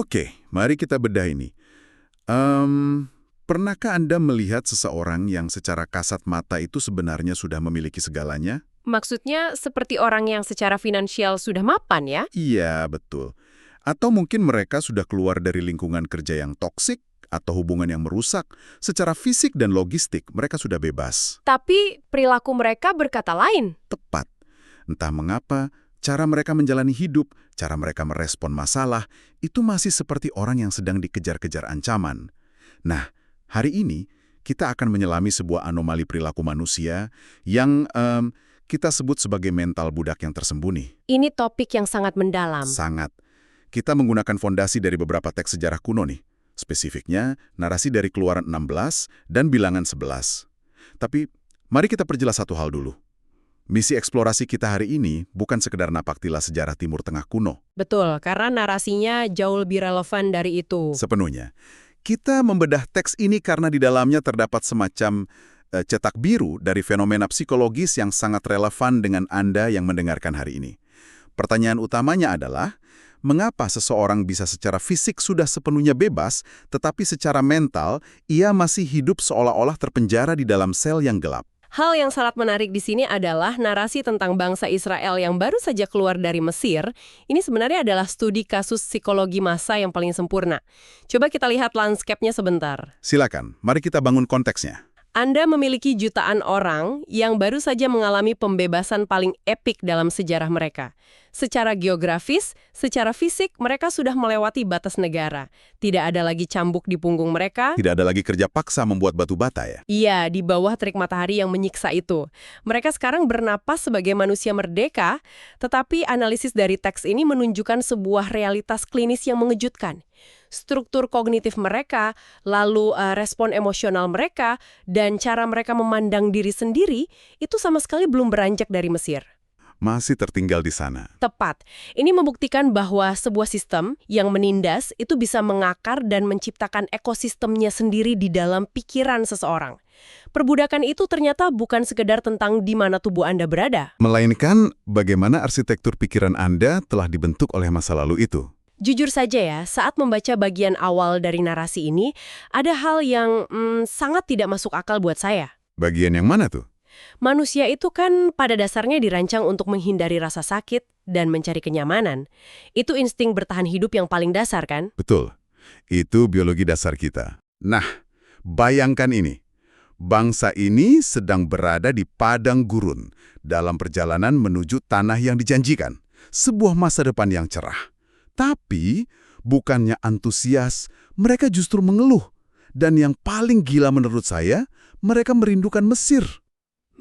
Oke, mari kita bedah ini. Pernahkah Anda melihat seseorang yang secara kasat mata itu sebenarnya sudah memiliki segalanya? Maksudnya seperti orang yang secara finansial sudah mapan ya? Iya, betul. Atau mungkin mereka sudah keluar dari lingkungan kerja yang toksik atau hubungan yang merusak. Secara fisik dan logistik, mereka sudah bebas. Tapi perilaku mereka berkata lain. Tepat. Entah mengapa, cara mereka menjalani hidup, cara mereka merespon masalah, itu masih seperti orang yang sedang dikejar-kejar ancaman. Nah, hari ini kita akan menyelami sebuah anomali perilaku manusia yang kita sebut sebagai mental budak yang tersembunyi. Ini topik yang sangat mendalam. Sangat. Kita menggunakan fondasi dari beberapa teks sejarah kuno nih. Spesifiknya, narasi dari Keluaran 16 dan Bilangan 11. Tapi, mari kita perjelas satu hal dulu. Misi eksplorasi kita hari ini bukan sekedar napaktilas sejarah Timur Tengah kuno. Betul, karena narasinya jauh lebih relevan dari itu. Sepenuhnya. Kita membedah teks ini karena di dalamnya terdapat semacam cetak biru dari fenomena psikologis yang sangat relevan dengan Anda yang mendengarkan hari ini. Pertanyaan utamanya adalah, mengapa seseorang bisa secara fisik sudah sepenuhnya bebas, tetapi secara mental ia masih hidup seolah-olah terpenjara di dalam sel yang gelap? Hal yang sangat menarik di sini adalah narasi tentang bangsa Israel yang baru saja keluar dari Mesir. Ini sebenarnya adalah studi kasus psikologi massa yang paling sempurna. Coba kita lihat landscape-nya sebentar. Silakan, mari kita bangun konteksnya. Anda memiliki jutaan orang yang baru saja mengalami pembebasan paling epik dalam sejarah mereka. Secara geografis, secara fisik, mereka sudah melewati batas negara. Tidak ada lagi cambuk di punggung mereka. Tidak ada lagi kerja paksa membuat batu bata ya? Iya, di bawah terik matahari yang menyiksa itu. Mereka sekarang bernapas sebagai manusia merdeka, tetapi analisis dari teks ini menunjukkan sebuah realitas klinis yang mengejutkan. Struktur kognitif mereka, lalu respon emosional mereka, dan cara mereka memandang diri sendiri, itu sama sekali belum beranjak dari Mesir. Masih tertinggal di sana. Tepat. Ini membuktikan bahwa sebuah sistem yang menindas itu bisa mengakar dan menciptakan ekosistemnya sendiri di dalam pikiran seseorang. Perbudakan itu ternyata bukan sekedar tentang di mana tubuh Anda berada. Melainkan bagaimana arsitektur pikiran Anda telah dibentuk oleh masa lalu itu. Jujur saja ya, saat membaca bagian awal dari narasi ini, ada hal yang sangat tidak masuk akal buat saya. Bagian yang mana tuh? Manusia itu kan pada dasarnya dirancang untuk menghindari rasa sakit dan mencari kenyamanan. Itu insting bertahan hidup yang paling dasar kan? Betul. Itu biologi dasar kita. Nah, bayangkan ini. Bangsa ini sedang berada di padang gurun dalam perjalanan menuju tanah yang dijanjikan. Sebuah masa depan yang cerah. Tapi, bukannya antusias, mereka justru mengeluh. Dan yang paling gila menurut saya, mereka merindukan Mesir.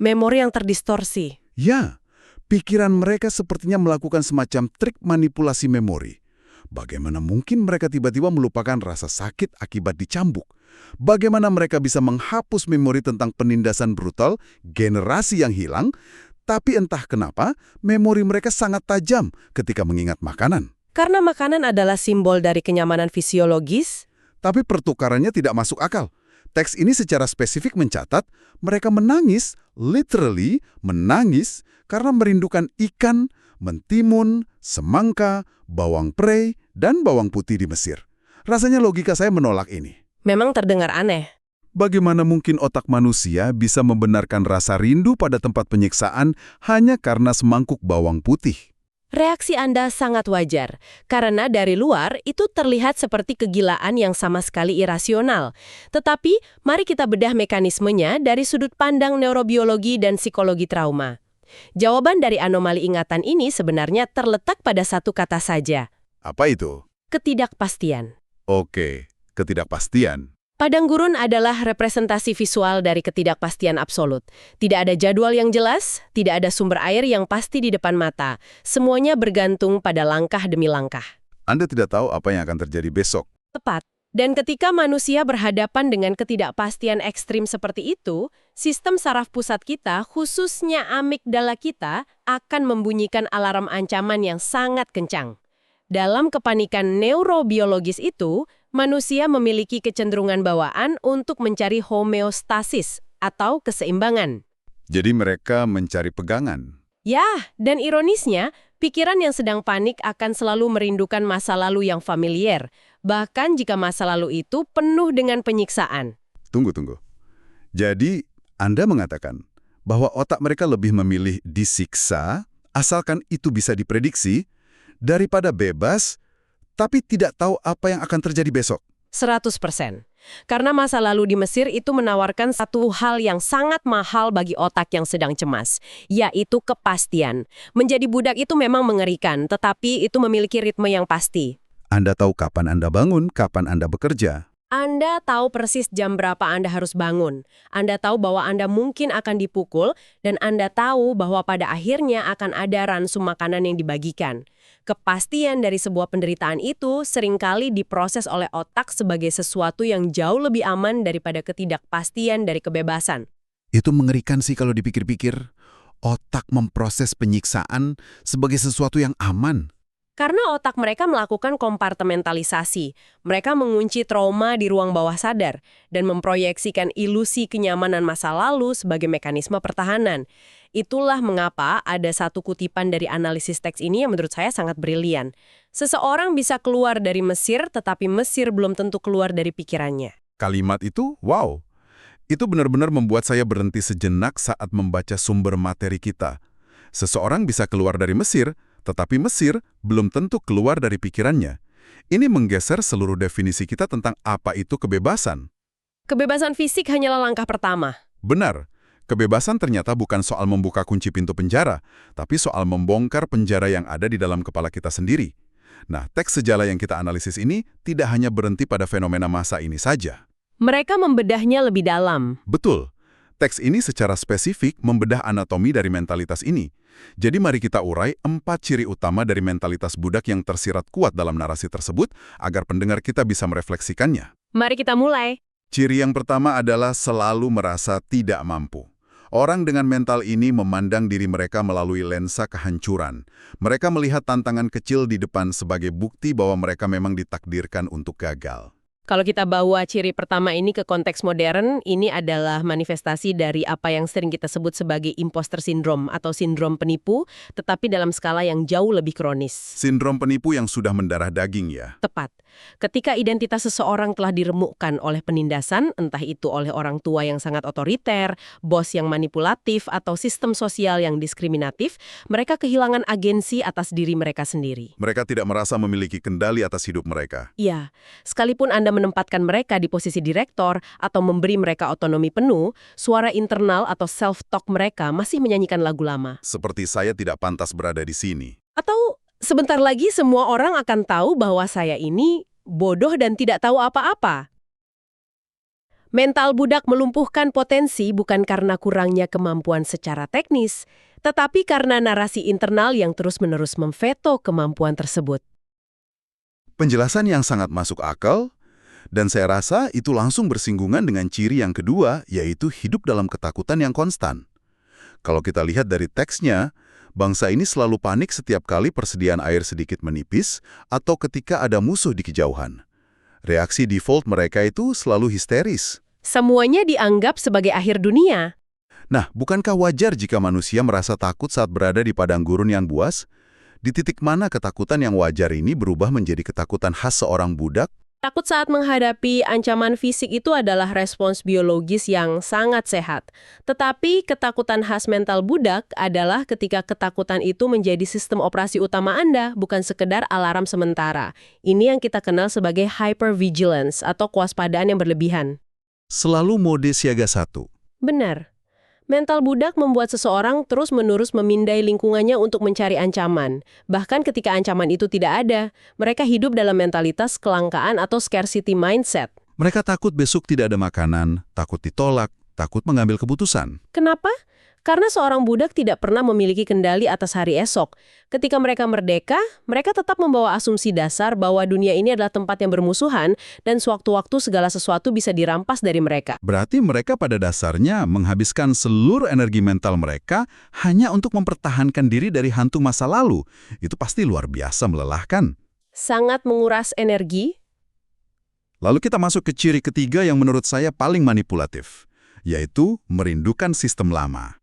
Memori yang terdistorsi. Ya, pikiran mereka sepertinya melakukan semacam trik manipulasi memori. Bagaimana mungkin mereka tiba-tiba melupakan rasa sakit akibat dicambuk? Bagaimana mereka bisa menghapus memori tentang penindasan brutal, generasi yang hilang, tapi entah kenapa, memori mereka sangat tajam ketika mengingat makanan. Karena makanan adalah simbol dari kenyamanan fisiologis. Tapi pertukarannya tidak masuk akal. Teks ini secara spesifik mencatat mereka menangis, literally menangis, karena merindukan ikan, mentimun, semangka, bawang prei, dan bawang putih di Mesir. Rasanya logika saya menolak ini. Memang terdengar aneh. Bagaimana mungkin otak manusia bisa membenarkan rasa rindu pada tempat penyiksaan hanya karena semangkuk bawang putih? Reaksi Anda sangat wajar, karena dari luar itu terlihat seperti kegilaan yang sama sekali irasional. Tetapi, mari kita bedah mekanismenya dari sudut pandang neurobiologi dan psikologi trauma. Jawaban dari anomali ingatan ini sebenarnya terletak pada satu kata saja. Apa itu? Ketidakpastian. Oke, ketidakpastian. Padang gurun adalah representasi visual dari ketidakpastian absolut. Tidak ada jadwal yang jelas, tidak ada sumber air yang pasti di depan mata. Semuanya bergantung pada langkah demi langkah. Anda tidak tahu apa yang akan terjadi besok. Tepat. Dan ketika manusia berhadapan dengan ketidakpastian ekstrim seperti itu, sistem saraf pusat kita, khususnya amigdala kita, akan membunyikan alarm ancaman yang sangat kencang. Dalam kepanikan neurobiologis itu, manusia memiliki kecenderungan bawaan untuk mencari homeostasis atau keseimbangan. Jadi mereka mencari pegangan. Ya, dan ironisnya, pikiran yang sedang panik akan selalu merindukan masa lalu yang familiar, bahkan jika masa lalu itu penuh dengan penyiksaan. Tunggu. Jadi, Anda mengatakan bahwa otak mereka lebih memilih disiksa, asalkan itu bisa diprediksi, daripada bebas, tapi tidak tahu apa yang akan terjadi besok. 100%. Karena masa lalu di Mesir itu menawarkan satu hal yang sangat mahal bagi otak yang sedang cemas, yaitu kepastian. Menjadi budak itu memang mengerikan, tetapi itu memiliki ritme yang pasti. Anda tahu kapan Anda bangun, kapan Anda bekerja. Anda tahu persis jam berapa Anda harus bangun. Anda tahu bahwa Anda mungkin akan dipukul, dan Anda tahu bahwa pada akhirnya akan ada ransum makanan yang dibagikan. Kepastian dari sebuah penderitaan itu seringkali diproses oleh otak sebagai sesuatu yang jauh lebih aman daripada ketidakpastian dari kebebasan. Itu mengerikan sih kalau dipikir-pikir. Otak memproses penyiksaan sebagai sesuatu yang aman. Karena otak mereka melakukan kompartementalisasi, mereka mengunci trauma di ruang bawah sadar dan memproyeksikan ilusi kenyamanan masa lalu sebagai mekanisme pertahanan. Itulah mengapa ada satu kutipan dari analisis teks ini yang menurut saya sangat brilian. Seseorang bisa keluar dari Mesir, tetapi Mesir belum tentu keluar dari pikirannya. Kalimat itu, wow. Itu benar-benar membuat saya berhenti sejenak saat membaca sumber materi kita. Seseorang bisa keluar dari Mesir, tetapi Mesir belum tentu keluar dari pikirannya. Ini menggeser seluruh definisi kita tentang apa itu kebebasan. Kebebasan fisik hanyalah langkah pertama. Benar, kebebasan ternyata bukan soal membuka kunci pintu penjara, tapi soal membongkar penjara yang ada di dalam kepala kita sendiri. Nah, teks sejala yang kita analisis ini tidak hanya berhenti pada fenomena masa ini saja. Mereka membedahnya lebih dalam. Betul. Teks ini secara spesifik membedah anatomi dari mentalitas ini. Jadi mari kita urai 4 ciri utama dari mentalitas budak yang tersirat kuat dalam narasi tersebut agar pendengar kita bisa merefleksikannya. Mari kita mulai. Ciri yang pertama adalah selalu merasa tidak mampu. Orang dengan mental ini memandang diri mereka melalui lensa kehancuran. Mereka melihat tantangan kecil di depan sebagai bukti bahwa mereka memang ditakdirkan untuk gagal. Kalau kita bawa ciri pertama ini ke konteks modern, ini adalah manifestasi dari apa yang sering kita sebut sebagai imposter syndrome atau sindrom penipu, tetapi dalam skala yang jauh lebih kronis. Sindrom penipu yang sudah mendarah daging ya. Tepat. Ketika identitas seseorang telah diremukkan oleh penindasan, entah itu oleh orang tua yang sangat otoriter, bos yang manipulatif, atau sistem sosial yang diskriminatif, mereka kehilangan agensi atas diri mereka sendiri. Mereka tidak merasa memiliki kendali atas hidup mereka. Iya, sekalipun Anda menempatkan mereka di posisi direktor atau memberi mereka otonomi penuh, suara internal atau self-talk mereka masih menyanyikan lagu lama. Seperti saya tidak pantas berada di sini. Atau sebentar lagi semua orang akan tahu bahwa saya ini bodoh dan tidak tahu apa-apa. Mental budak melumpuhkan potensi bukan karena kurangnya kemampuan secara teknis, tetapi karena narasi internal yang terus-menerus memveto kemampuan tersebut. Penjelasan yang sangat masuk akal, dan saya rasa itu langsung bersinggungan dengan ciri yang kedua, yaitu hidup dalam ketakutan yang konstan. Kalau kita lihat dari teksnya, bangsa ini selalu panik setiap kali persediaan air sedikit menipis atau ketika ada musuh di kejauhan. Reaksi default mereka itu selalu histeris. Semuanya dianggap sebagai akhir dunia. Nah, bukankah wajar jika manusia merasa takut saat berada di padang gurun yang buas? Di titik mana ketakutan yang wajar ini berubah menjadi ketakutan khas seorang budak? Takut saat menghadapi ancaman fisik itu adalah respons biologis yang sangat sehat. Tetapi ketakutan khas mental budak adalah ketika ketakutan itu menjadi sistem operasi utama Anda, bukan sekedar alarm sementara. Ini yang kita kenal sebagai hypervigilance atau kewaspadaan yang berlebihan. Selalu mode siaga 1. Benar. Mental budak membuat seseorang terus-menerus memindai lingkungannya untuk mencari ancaman. Bahkan ketika ancaman itu tidak ada, mereka hidup dalam mentalitas kelangkaan atau scarcity mindset. Mereka takut besok tidak ada makanan, takut ditolak, takut mengambil keputusan. Kenapa? Karena seorang budak tidak pernah memiliki kendali atas hari esok. Ketika mereka merdeka, mereka tetap membawa asumsi dasar bahwa dunia ini adalah tempat yang bermusuhan dan sewaktu-waktu segala sesuatu bisa dirampas dari mereka. Berarti mereka pada dasarnya menghabiskan seluruh energi mental mereka hanya untuk mempertahankan diri dari hantu masa lalu. Itu pasti luar biasa melelahkan. Sangat menguras energi. Lalu kita masuk ke ciri ketiga yang menurut saya paling manipulatif, yaitu merindukan sistem lama.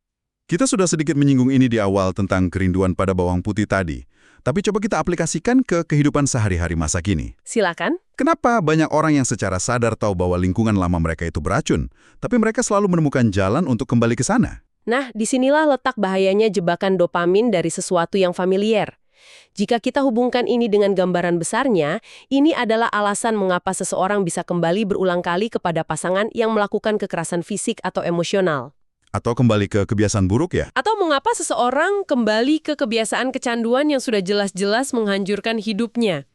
Kita sudah sedikit menyinggung ini di awal tentang kerinduan pada bawang putih tadi, Tapi coba kita aplikasikan ke kehidupan sehari-hari masa kini. Silakan. Kenapa banyak orang yang secara sadar tahu bahwa lingkungan lama mereka itu beracun, tapi mereka selalu menemukan jalan untuk kembali ke sana? Nah, disinilah letak bahayanya jebakan dopamin dari sesuatu yang familiar. Jika kita hubungkan ini dengan gambaran besarnya, ini adalah alasan mengapa seseorang bisa kembali berulang kali kepada pasangan yang melakukan kekerasan fisik atau emosional. Atau kembali ke kebiasaan buruk ya? Atau mengapa seseorang kembali ke kebiasaan kecanduan yang sudah jelas-jelas menghancurkan hidupnya.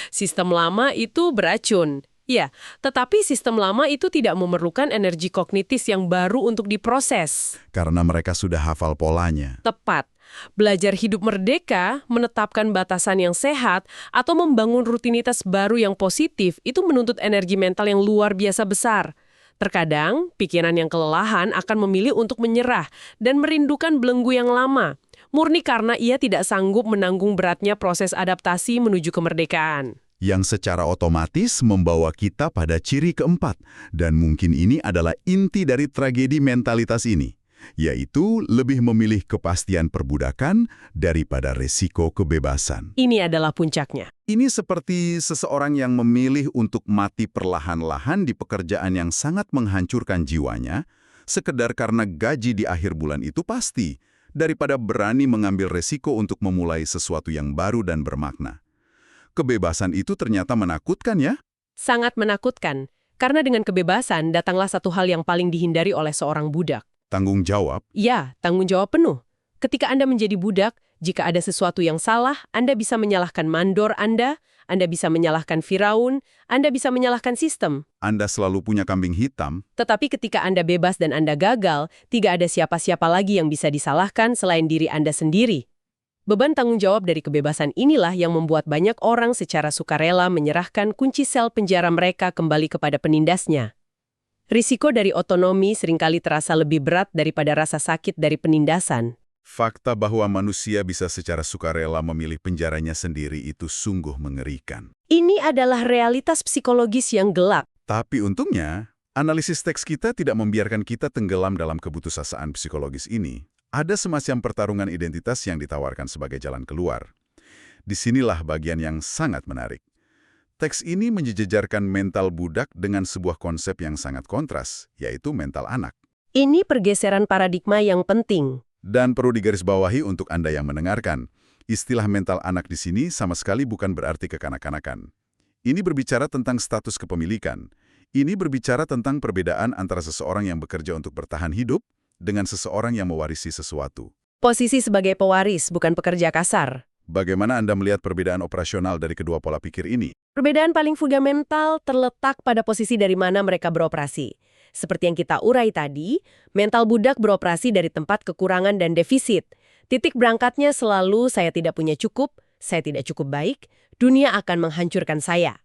Sistem lama itu beracun. Ya, tetapi sistem lama itu tidak memerlukan energi kognitif yang baru untuk diproses. Karena mereka sudah hafal polanya. Tepat. Belajar hidup merdeka, menetapkan batasan yang sehat, atau membangun rutinitas baru yang positif itu menuntut energi mental yang luar biasa besar. Terkadang, pikiran yang kelelahan akan memilih untuk menyerah dan merindukan belenggu yang lama, murni karena ia tidak sanggup menanggung beratnya proses adaptasi menuju kemerdekaan. Yang secara otomatis membawa kita pada ciri keempat, dan mungkin ini adalah inti dari tragedi mentalitas ini, yaitu lebih memilih kepastian perbudakan daripada resiko kebebasan. Ini adalah puncaknya. Ini seperti seseorang yang memilih untuk mati perlahan-lahan di pekerjaan yang sangat menghancurkan jiwanya, sekedar karena gaji di akhir bulan itu pasti, daripada berani mengambil resiko untuk memulai sesuatu yang baru dan bermakna. Kebebasan itu ternyata menakutkan ya? Sangat menakutkan, karena dengan kebebasan datanglah satu hal yang paling dihindari oleh seorang budak. Tanggung jawab. Ya, tanggung jawab penuh. Ketika Anda menjadi budak, jika ada sesuatu yang salah, Anda bisa menyalahkan mandor Anda bisa menyalahkan Firaun, Anda bisa menyalahkan sistem. Anda selalu punya kambing hitam. Tetapi ketika Anda bebas dan Anda gagal, tidak ada siapa-siapa lagi yang bisa disalahkan selain diri Anda sendiri. Beban tanggung jawab dari kebebasan inilah yang membuat banyak orang secara sukarela menyerahkan kunci sel penjara mereka kembali kepada penindasnya. Risiko dari otonomi seringkali terasa lebih berat daripada rasa sakit dari penindasan. Fakta bahwa manusia bisa secara sukarela memilih penjaranya sendiri itu sungguh mengerikan. Ini adalah realitas psikologis yang gelap. Tapi untungnya, analisis teks kita tidak membiarkan kita tenggelam dalam keputusasaan psikologis ini. Ada semacam pertarungan identitas yang ditawarkan sebagai jalan keluar. Disinilah bagian yang sangat menarik. Teks ini menjejarkan mental budak dengan sebuah konsep yang sangat kontras, yaitu mental anak. Ini pergeseran paradigma yang penting. Dan perlu digarisbawahi untuk Anda yang mendengarkan, istilah mental anak di sini sama sekali bukan berarti kekanak-kanakan. Ini berbicara tentang status kepemilikan. Ini berbicara tentang perbedaan antara seseorang yang bekerja untuk bertahan hidup dengan seseorang yang mewarisi sesuatu. Posisi sebagai pewaris, bukan pekerja kasar. Bagaimana Anda melihat perbedaan operasional dari kedua pola pikir ini? Perbedaan paling fundamental terletak pada posisi dari mana mereka beroperasi. Seperti yang kita urai tadi, mental budak beroperasi dari tempat kekurangan dan defisit. Titik berangkatnya selalu saya tidak punya cukup, saya tidak cukup baik, dunia akan menghancurkan saya.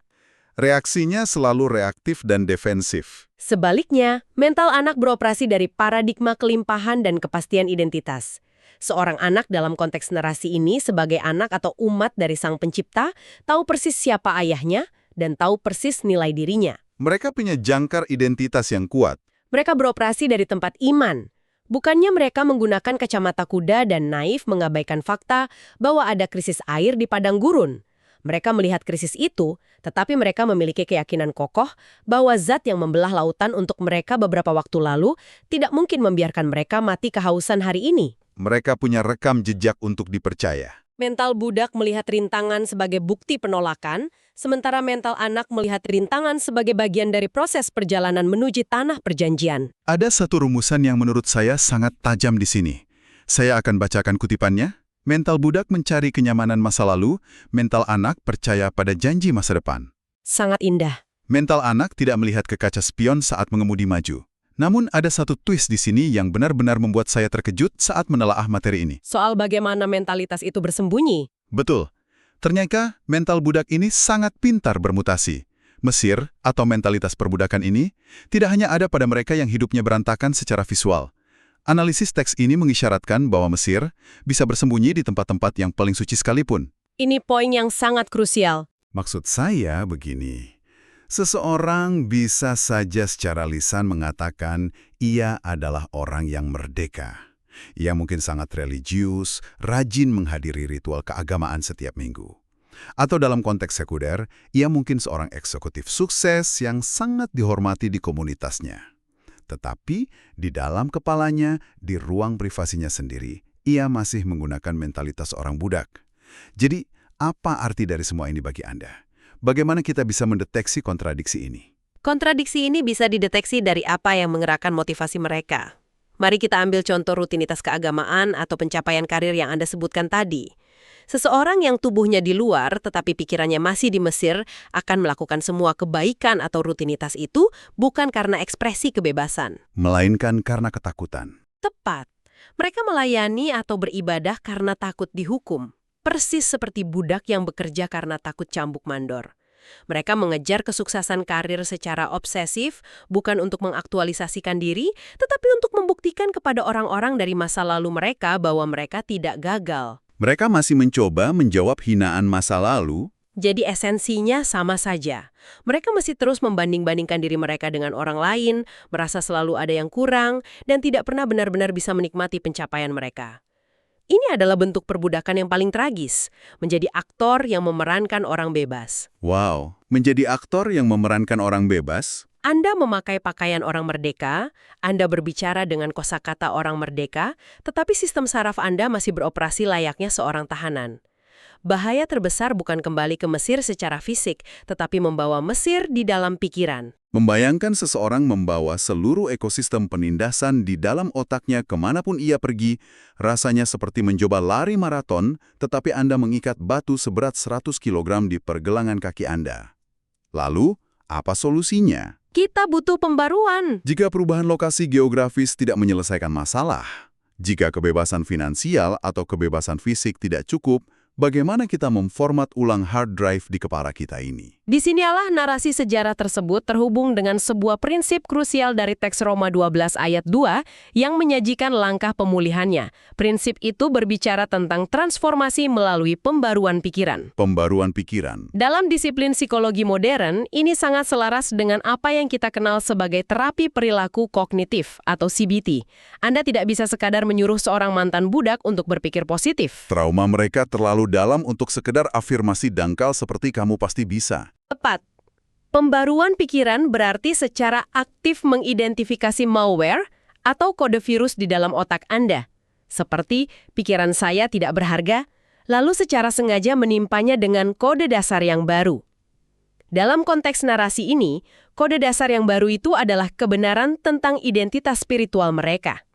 Reaksinya selalu reaktif dan defensif. Sebaliknya, mental anak beroperasi dari paradigma kelimpahan dan kepastian identitas. Seorang anak dalam konteks narasi ini sebagai anak atau umat dari Sang Pencipta, tahu persis siapa ayahnya dan tahu persis nilai dirinya. Mereka punya jangkar identitas yang kuat. Mereka beroperasi dari tempat iman. Bukannya mereka menggunakan kacamata kuda dan naif mengabaikan fakta bahwa ada krisis air di padang gurun. Mereka melihat krisis itu, tetapi mereka memiliki keyakinan kokoh bahwa zat yang membelah lautan untuk mereka beberapa waktu lalu tidak mungkin membiarkan mereka mati kehausan hari ini. Mereka punya rekam jejak untuk dipercaya. Mental budak melihat rintangan sebagai bukti penolakan, sementara mental anak melihat rintangan sebagai bagian dari proses perjalanan menuju tanah perjanjian. Ada satu rumusan yang menurut saya sangat tajam di sini. Saya akan bacakan kutipannya. Mental budak mencari kenyamanan masa lalu, mental anak percaya pada janji masa depan. Sangat indah. Mental anak tidak melihat ke kaca spion saat mengemudi maju. Namun ada satu twist di sini yang benar-benar membuat saya terkejut saat menelaah materi ini. Soal bagaimana mentalitas itu bersembunyi. Betul. Ternyata mental budak ini sangat pintar bermutasi. Mesir, atau mentalitas perbudakan ini, tidak hanya ada pada mereka yang hidupnya berantakan secara visual. Analisis teks ini mengisyaratkan bahwa Mesir bisa bersembunyi di tempat-tempat yang paling suci sekalipun. Ini poin yang sangat krusial. Maksud saya begini, seseorang bisa saja secara lisan mengatakan ia adalah orang yang merdeka. Ia mungkin sangat religius, rajin menghadiri ritual keagamaan setiap minggu. Atau dalam konteks sekunder, ia mungkin seorang eksekutif sukses yang sangat dihormati di komunitasnya. Tetapi di dalam kepalanya, di ruang privasinya sendiri, ia masih menggunakan mentalitas orang budak. Jadi, apa arti dari semua ini bagi Anda? Bagaimana kita bisa mendeteksi kontradiksi ini? Kontradiksi ini bisa dideteksi dari apa yang menggerakkan motivasi mereka. Mari kita ambil contoh rutinitas keagamaan atau pencapaian karir yang Anda sebutkan tadi. Seseorang yang tubuhnya di luar tetapi pikirannya masih di Mesir akan melakukan semua kebaikan atau rutinitas itu bukan karena ekspresi kebebasan. Melainkan karena ketakutan. Tepat. Mereka melayani atau beribadah karena takut dihukum. Persis seperti budak yang bekerja karena takut cambuk mandor. Mereka mengejar kesuksesan karir secara obsesif, bukan untuk mengaktualisasikan diri, tetapi untuk membuktikan kepada orang-orang dari masa lalu mereka bahwa mereka tidak gagal. Mereka masih mencoba menjawab hinaan masa lalu. Jadi esensinya sama saja. Mereka masih terus membanding-bandingkan diri mereka dengan orang lain, merasa selalu ada yang kurang, dan tidak pernah benar-benar bisa menikmati pencapaian mereka. Ini adalah bentuk perbudakan yang paling tragis, menjadi aktor yang memerankan orang bebas. Wow, menjadi aktor yang memerankan orang bebas? Anda memakai pakaian orang merdeka, Anda berbicara dengan kosakata orang merdeka, tetapi sistem saraf Anda masih beroperasi layaknya seorang tahanan. Bahaya terbesar bukan kembali ke Mesir secara fisik, tetapi membawa Mesir di dalam pikiran. Membayangkan seseorang membawa seluruh ekosistem penindasan di dalam otaknya kemanapun ia pergi, rasanya seperti mencoba lari maraton, tetapi Anda mengikat batu seberat 100 kg di pergelangan kaki Anda. Lalu, apa solusinya? Kita butuh pembaruan. Jika perubahan lokasi geografis tidak menyelesaikan masalah, jika kebebasan finansial atau kebebasan fisik tidak cukup, bagaimana kita memformat ulang hard drive di kepala kita ini? Disinilah narasi sejarah tersebut terhubung dengan sebuah prinsip krusial dari teks Roma 12 ayat 2 yang menyajikan langkah pemulihannya. Prinsip itu berbicara tentang transformasi melalui pembaruan pikiran. Pembaruan pikiran. Dalam disiplin psikologi modern, ini sangat selaras dengan apa yang kita kenal sebagai terapi perilaku kognitif atau CBT. Anda tidak bisa sekadar menyuruh seorang mantan budak untuk berpikir positif. Trauma mereka terlalu dalam untuk sekedar afirmasi dangkal seperti kamu pasti bisa. Tepat. Pembaruan pikiran berarti secara aktif mengidentifikasi malware atau kode virus di dalam otak Anda. Seperti pikiran saya tidak berharga, lalu secara sengaja menimpanya dengan kode dasar yang baru. Dalam konteks narasi ini, kode dasar yang baru itu adalah kebenaran tentang identitas spiritual mereka.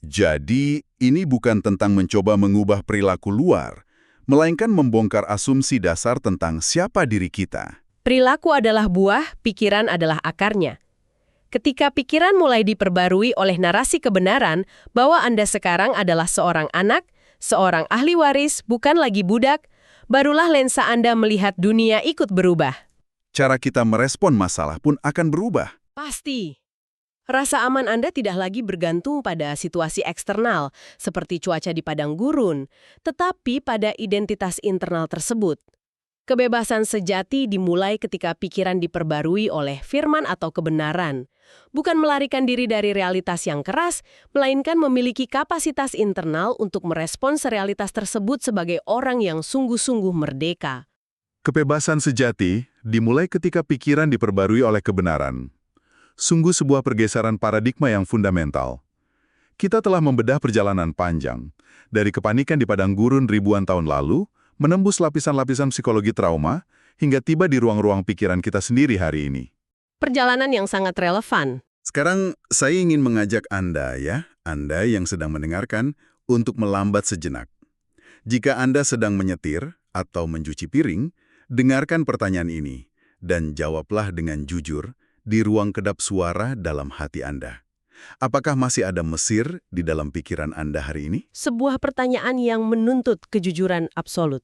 Jadi, ini bukan tentang mencoba mengubah perilaku luar, melainkan membongkar asumsi dasar tentang siapa diri kita. Perilaku adalah buah, pikiran adalah akarnya. Ketika pikiran mulai diperbarui oleh narasi kebenaran bahwa Anda sekarang adalah seorang anak, seorang ahli waris, bukan lagi budak, barulah lensa Anda melihat dunia ikut berubah. Cara kita merespon masalah pun akan berubah. Pasti. Rasa aman Anda tidak lagi bergantung pada situasi eksternal, seperti cuaca di padang gurun, tetapi pada identitas internal tersebut. Kebebasan sejati dimulai ketika pikiran diperbarui oleh firman atau kebenaran. Bukan melarikan diri dari realitas yang keras, melainkan memiliki kapasitas internal untuk merespons realitas tersebut sebagai orang yang sungguh-sungguh merdeka. Kebebasan sejati dimulai ketika pikiran diperbarui oleh kebenaran. Sungguh sebuah pergeseran paradigma yang fundamental. Kita telah membedah perjalanan panjang, dari kepanikan di padang gurun ribuan tahun lalu, menembus lapisan-lapisan psikologi trauma, hingga tiba di ruang-ruang pikiran kita sendiri hari ini. Perjalanan yang sangat relevan. Sekarang saya ingin mengajak Anda Anda yang sedang mendengarkan, untuk melambat sejenak. Jika Anda sedang menyetir atau mencuci piring, dengarkan pertanyaan ini, dan jawablah dengan jujur di ruang kedap suara dalam hati Anda. Apakah masih ada Mesir di dalam pikiran Anda hari ini? Sebuah pertanyaan yang menuntut kejujuran absolut.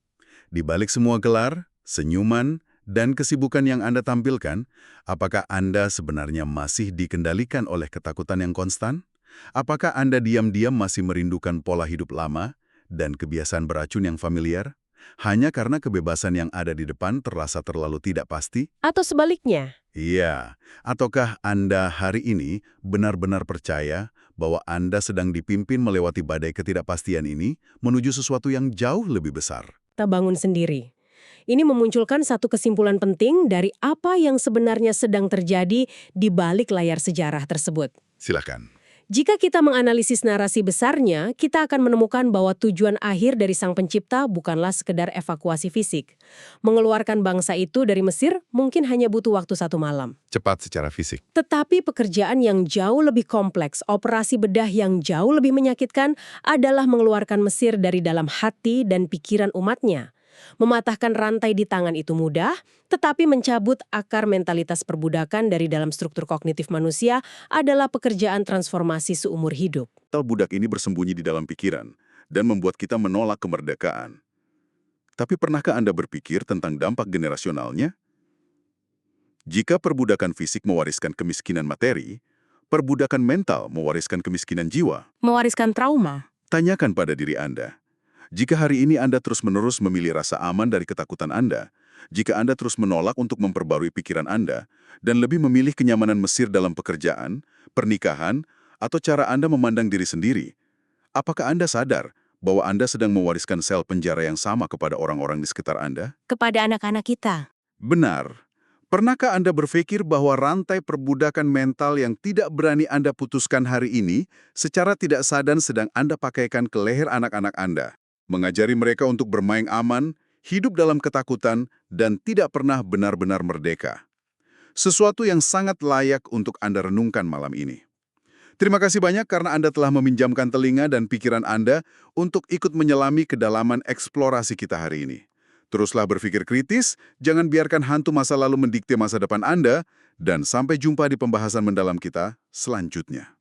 Di balik semua gelar, senyuman, dan kesibukan yang Anda tampilkan, apakah Anda sebenarnya masih dikendalikan oleh ketakutan yang konstan? Apakah Anda diam-diam masih merindukan pola hidup lama dan kebiasaan beracun yang familiar? Hanya karena kebebasan yang ada di depan terasa terlalu tidak pasti? Atau sebaliknya? Iya, ataukah Anda hari ini benar-benar percaya bahwa Anda sedang dipimpin melewati badai ketidakpastian ini menuju sesuatu yang jauh lebih besar. Kita bangun sendiri. Ini memunculkan satu kesimpulan penting dari apa yang sebenarnya sedang terjadi di balik layar sejarah tersebut. Silakan. Jika kita menganalisis narasi besarnya, kita akan menemukan bahwa tujuan akhir dari Sang Pencipta bukanlah sekedar evakuasi fisik. Mengeluarkan bangsa itu dari Mesir mungkin hanya butuh waktu 1 malam. Cepat secara fisik. Tetapi pekerjaan yang jauh lebih kompleks, operasi bedah yang jauh lebih menyakitkan adalah mengeluarkan Mesir dari dalam hati dan pikiran umatnya. Mematahkan rantai di tangan itu mudah, tetapi mencabut akar mentalitas perbudakan dari dalam struktur kognitif manusia adalah pekerjaan transformasi seumur hidup. Mental budak ini bersembunyi di dalam pikiran dan membuat kita menolak kemerdekaan. Tapi pernahkah Anda berpikir tentang dampak generasionalnya? Jika perbudakan fisik mewariskan kemiskinan materi, perbudakan mental mewariskan kemiskinan jiwa. Mewariskan trauma. Tanyakan pada diri Anda. Jika hari ini Anda terus-menerus memilih rasa aman dari ketakutan Anda, jika Anda terus menolak untuk memperbarui pikiran Anda, dan lebih memilih kenyamanan Mesir dalam pekerjaan, pernikahan, atau cara Anda memandang diri sendiri, apakah Anda sadar bahwa Anda sedang mewariskan sel penjara yang sama kepada orang-orang di sekitar Anda? Kepada anak-anak kita. Benar. Pernahkah Anda berpikir bahwa rantai perbudakan mental yang tidak berani Anda putuskan hari ini, secara tidak sadar sedang Anda pakaikan ke leher anak-anak Anda? Mengajari mereka untuk bermain aman, hidup dalam ketakutan, dan tidak pernah benar-benar merdeka. Sesuatu yang sangat layak untuk Anda renungkan malam ini. Terima kasih banyak karena Anda telah meminjamkan telinga dan pikiran Anda untuk ikut menyelami kedalaman eksplorasi kita hari ini. Teruslah berpikir kritis, jangan biarkan hantu masa lalu mendikte masa depan Anda, dan sampai jumpa di pembahasan mendalam kita selanjutnya.